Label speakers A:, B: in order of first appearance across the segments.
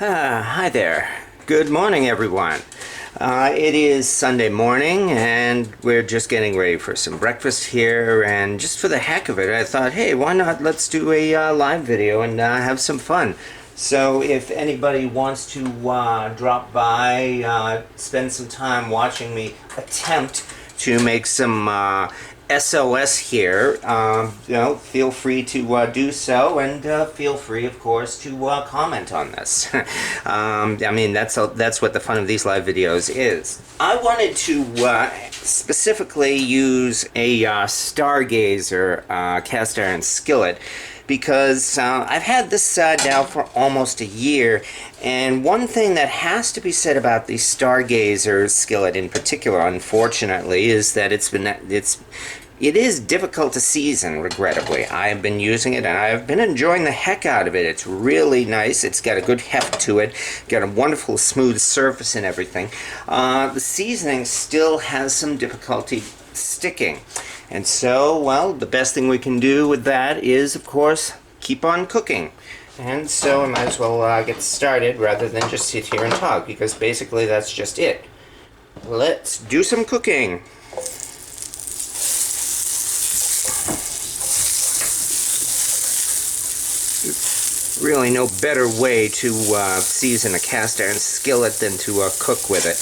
A: Hi there. Good morning, everyone. It is Sunday morning, and we're just getting ready for some breakfast here. And just for the heck of it, I thought, hey, why not? Let's do a live video and have some fun. So, if anybody wants to drop by, spend some time watching me attempt to make some S.O.S. here, feel free to do so, and feel free, of course, to comment on this. I mean, that's what the fun of these live videos is. I wanted to specifically use a Stargazer cast iron skillet because I've had this now for almost a year, and one thing that has to be said about the Stargazer skillet in particular, unfortunately, is that it is difficult to season, regrettably. I have been using it, and I've been enjoying the heck out of it. It's really nice. It's got a good heft to it, got a wonderful smooth surface and everything. The seasoning still has some difficulty sticking. And so, well, the best thing we can do with that is, of course, keep on cooking. And so I might as well get started rather than just sit here and talk, because basically that's just it. Let's do some cooking. Really no better way to season a cast iron skillet than to cook with it.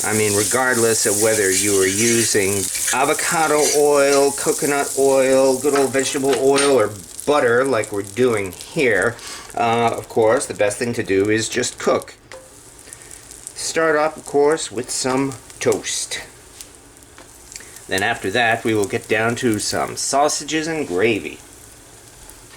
A: I mean, regardless of whether you are using avocado oil, coconut oil, good old vegetable oil, or butter like we're doing here, of course, the best thing to do is just cook. Start off, of course, with some toast. Then after that, we will get down to some sausages and gravy.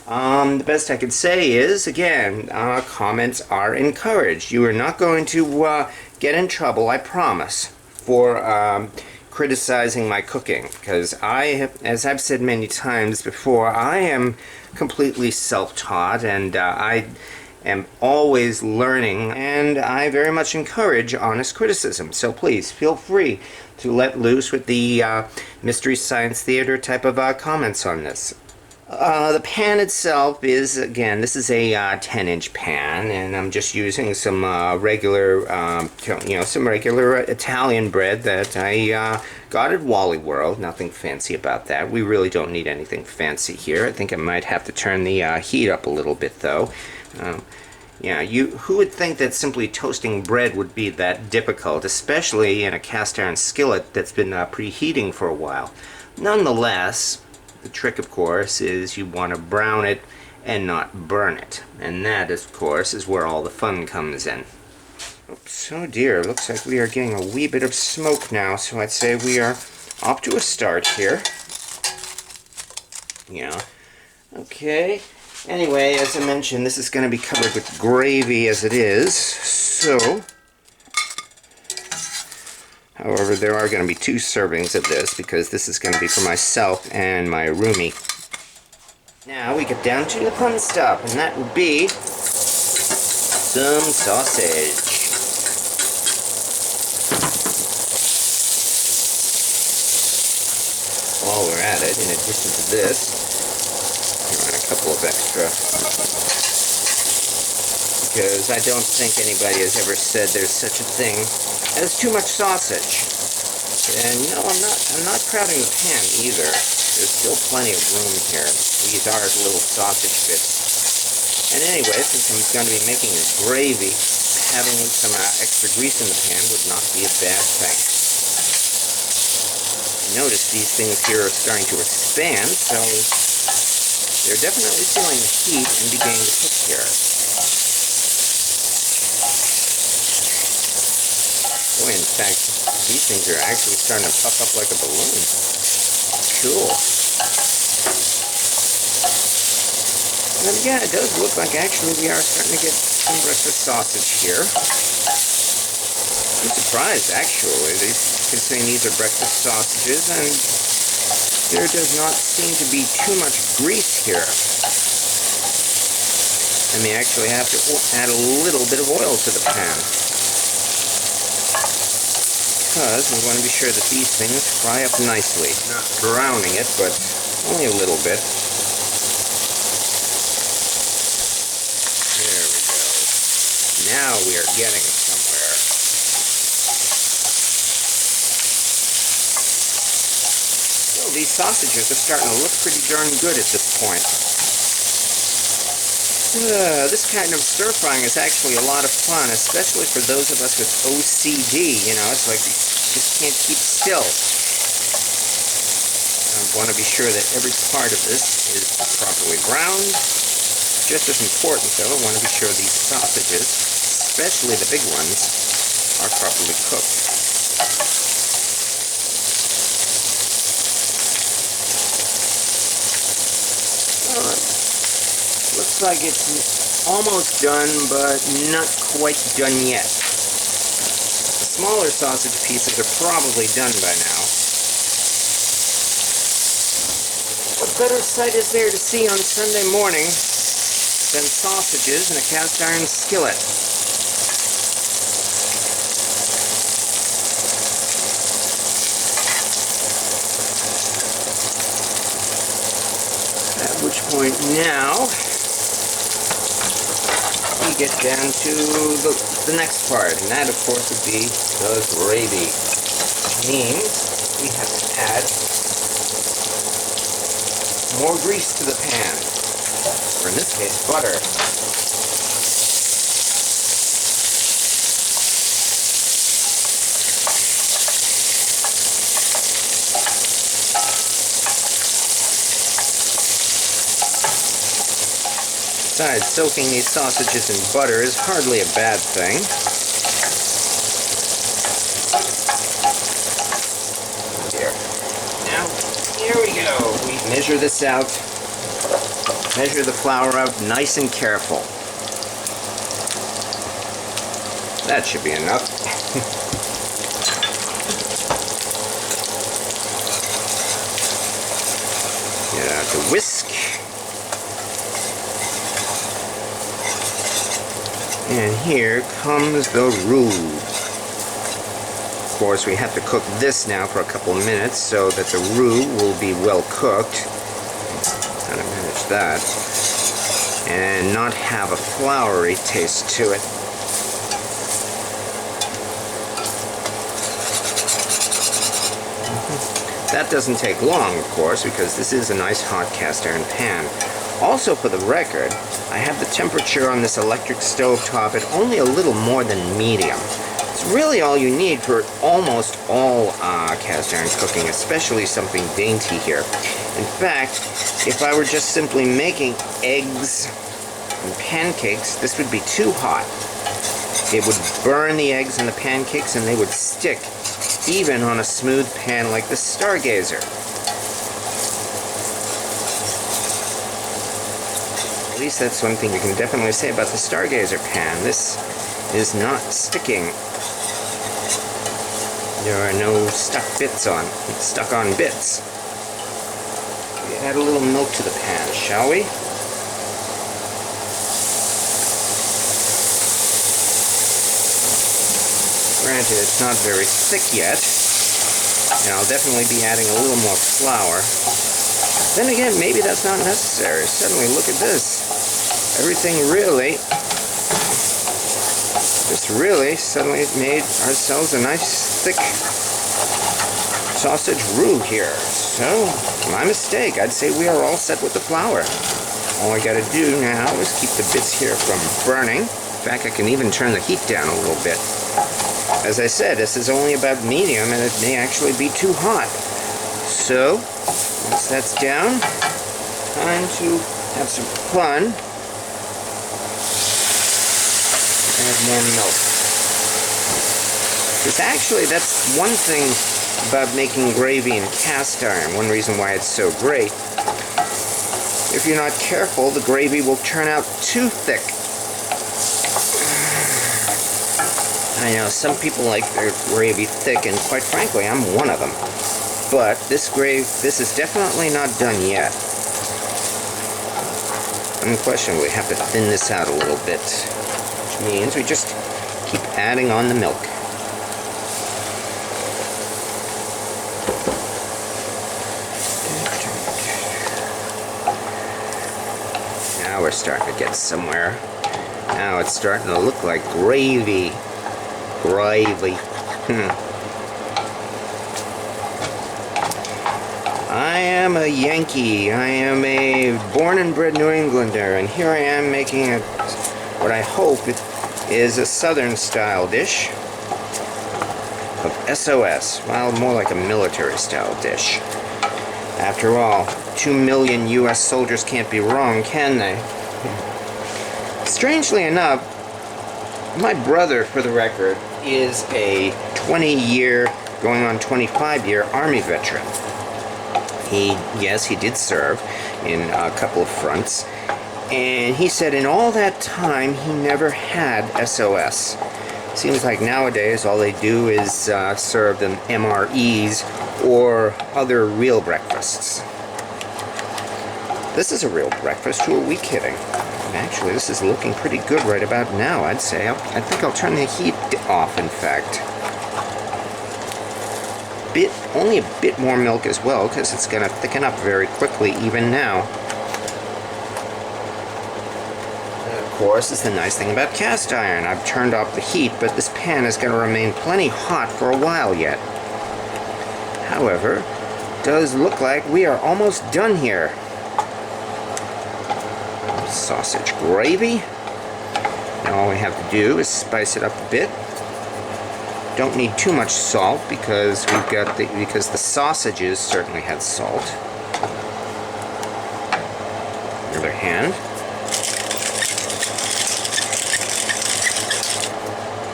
A: The best I could say is, again, comments are encouraged. You are not going to get in trouble, I promise, for criticizing my cooking, because as I've said many times before, I am completely self-taught, and I am always learning, and I very much encourage honest criticism. So please feel free to let loose with the Mystery Science Theater type of comments on this. The pan itself is, again, this is a 10-inch pan, and I'm just using some regular Italian bread that I got at Wally World. Nothing fancy about that. We really don't need anything fancy here. I think I might have to turn the heat up a little bit, though. Who would think that simply toasting bread would be that difficult, especially in a cast iron skillet that's been preheating for a while? Nonetheless, the trick, of course, is you want to brown it and not burn it. And that, of course, is where all the fun comes in. Oops, oh dear, looks like we are getting a wee bit of smoke now, so I'd say we are off to a start here. Yeah. Okay. Anyway, as I mentioned, this is going to be covered with gravy as it is, so... However, there are going to be 2 servings of this, because this is going to be for myself and my roomie. Now we get down to the fun stuff, and that would be some sausage. While we're at it, in addition to this, add a couple of extra, because I don't think anybody has ever said there's such a thing as too much sausage. And no, I'm not crowding the pan either. There's still plenty of room here. These are little sausage bits. And anyway, since I'm going to be making this gravy, having some extra grease in the pan would not be a bad thing. Notice these things here are starting to expand, so they're definitely feeling the heat and beginning to cook here. Boy, in fact, these things are actually starting to puff up like a balloon. Cool. And yeah, it does look like actually we are starting to get some breakfast sausage here. I'm surprised, actually, considering these are breakfast sausages, and there does not seem to be too much grease here. I may actually have to add a little bit of oil to the pan, because we want to be sure that these things fry up nicely. Not browning it, but only a little bit. There we go. Now we are getting somewhere. So these sausages are starting to look pretty darn good at this point. This kind of stir frying is actually a lot of fun, especially for those of us with OCD. You know, it's like you just can't keep still. I want to be sure that every part of this is properly browned. Just as important, though, I want to be sure these sausages, especially the big ones, are properly cooked. Looks like it's almost done, but not quite done yet. The smaller sausage pieces are probably done by now. What better sight is there to see on Sunday morning than sausages in a cast iron skillet? At which point now we get down to the next part, and that of course would be the gravy. Which means we have to add more grease to the pan, or in this case butter. Besides, soaking these sausages in butter is hardly a bad thing. Here. Now, here we go. We measure this out. Measure the flour out nice and careful. That should be enough. Get out the whisk. And here comes the roux. Of course, we have to cook this now for a couple minutes so that the roux will be well cooked. How to manage that. And not have a floury taste to it. That doesn't take long, of course, because this is a nice hot cast iron pan. Also, for the record, I have the temperature on this electric stove top at only a little more than medium. It's really all you need for almost all cast iron cooking, especially something dainty here. In fact, if I were just simply making eggs and pancakes, this would be too hot. It would burn the eggs and the pancakes and they would stick, even on a smooth pan like the Stargazer. At least that's one thing you can definitely say about the Stargazer pan. This is not sticking. There are no stuck on bits. We add a little milk to the pan, shall we? Granted, it's not very thick yet, and I'll definitely be adding a little more flour. Then again, maybe that's not necessary. Suddenly, look at this. Everything really, suddenly made ourselves a nice thick sausage roux here. So, my mistake. I'd say we are all set with the flour. All I gotta do now is keep the bits here from burning. In fact, I can even turn the heat down a little bit. As I said, this is only about medium and it may actually be too hot. So, once that's down, time to have some fun. Add more milk. Because actually, that's one thing about making gravy in cast iron. One reason why it's so great. If you're not careful, the gravy will turn out too thick. I know some people like their gravy thick, and quite frankly, I'm one of them. But this is definitely not done yet. Unquestionably, have to thin this out a little bit, which means we just keep adding on the milk. Now we're starting to get somewhere. Now it's starting to look like gravy. Gravy. I am a Yankee. I am a born and bred New Englander, and here I am making what I hope is a Southern style dish of S.O.S. Well, more like a military style dish. After all, 2 million U.S. soldiers can't be wrong, can they? Strangely enough, my brother, for the record, is a 20-year, going on 25-year Army veteran. Yes, he did serve in a couple of fronts, and he said in all that time he never had S.O.S. Seems like nowadays all they do is serve them MREs or other real breakfasts. This is a real breakfast, who are we kidding? Actually, this is looking pretty good right about now, I'd say. I think I'll turn the heat off, in fact. Only a bit more milk as well, because it's going to thicken up very quickly even now. Of course, is the nice thing about cast iron. I've turned off the heat, but this pan is going to remain plenty hot for a while yet. However, it does look like we are almost done here. Sausage gravy. Now all we have to do is spice it up a bit. Don't need too much salt because because the sausages certainly had salt. On the other hand,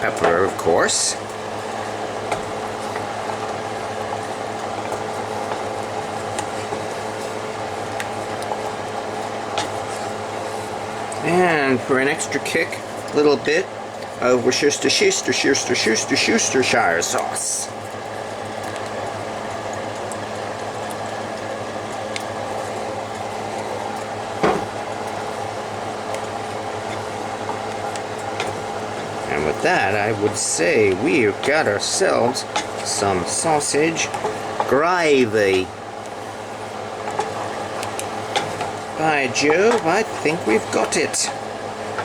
A: pepper, of course. And for an extra kick, a little bit of Worcestershire sauce. And with that, I would say we've got ourselves some sausage gravy. By Jove, I think we've got it.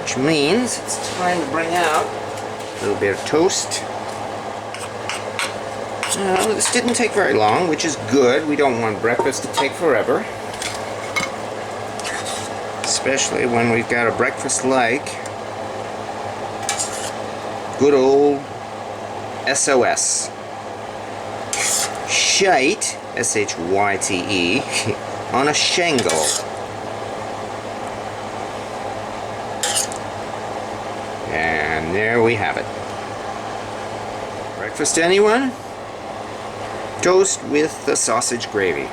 A: Which means it's time to bring out a little bit of toast. This didn't take very long, which is good. We don't want breakfast to take forever. Especially when we've got a breakfast like good old S.O.S. Shite, S-H-Y-T-E, on a shingle. And there we have it. Breakfast, anyone? Toast with the sausage gravy.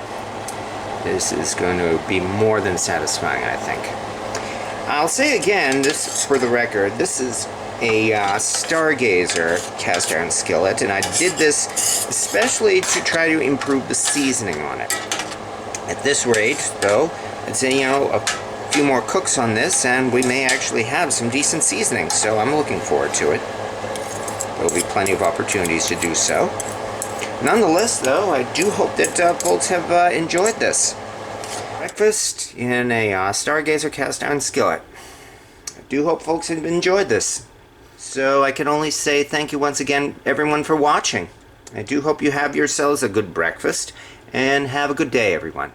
A: This is going to be more than satisfying, I think. I'll say again, this for the record, this is a Stargazer cast iron skillet, and I did this especially to try to improve the seasoning on it. At this rate, though, I'd say, a few more cooks on this and we may actually have some decent seasoning, so I'm looking forward to it. There'll be plenty of opportunities to do so. Nonetheless, though, I do hope that folks have enjoyed this. Breakfast in a Stargazer cast iron skillet. I do hope folks have enjoyed this. So I can only say thank you once again, everyone, for watching. I do hope you have yourselves a good breakfast, and have a good day, everyone.